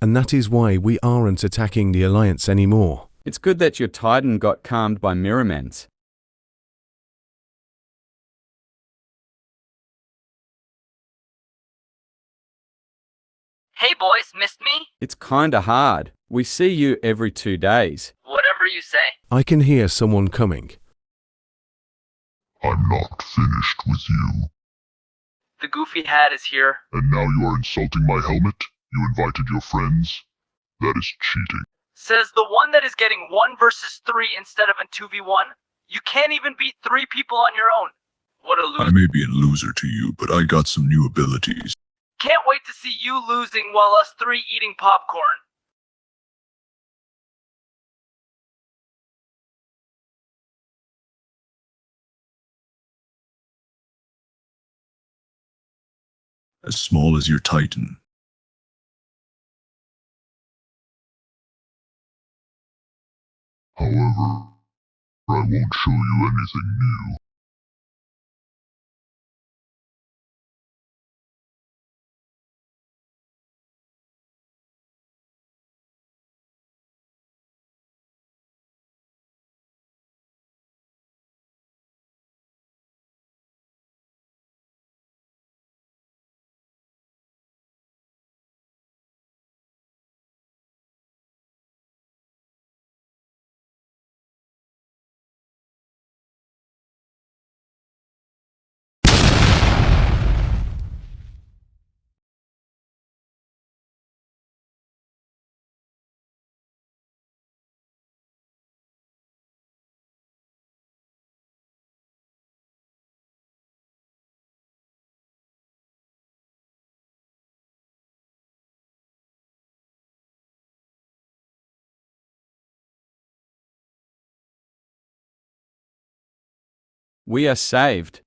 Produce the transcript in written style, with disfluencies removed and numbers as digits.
and that is why we aren't attacking the Alliance anymore. It's good that your Titan got calmed by Mirrormens. Hey boys, missed me? It's kinda hard. We see you every 2 days. Whatever you say. I can hear someone coming. I'm not finished with you. The goofy hat is here. And now you are insulting my helmet? You invited your friends? That is cheating. Says the one that is getting 1 versus 3 instead of a 2v1. You can't even beat 3 people on your own. What a loser. I may be a loser to you, but I got some new abilities. Can't wait to see you losing while us 3 eating popcorn. As small as your Titan. However, I won't show you anything new. We are saved.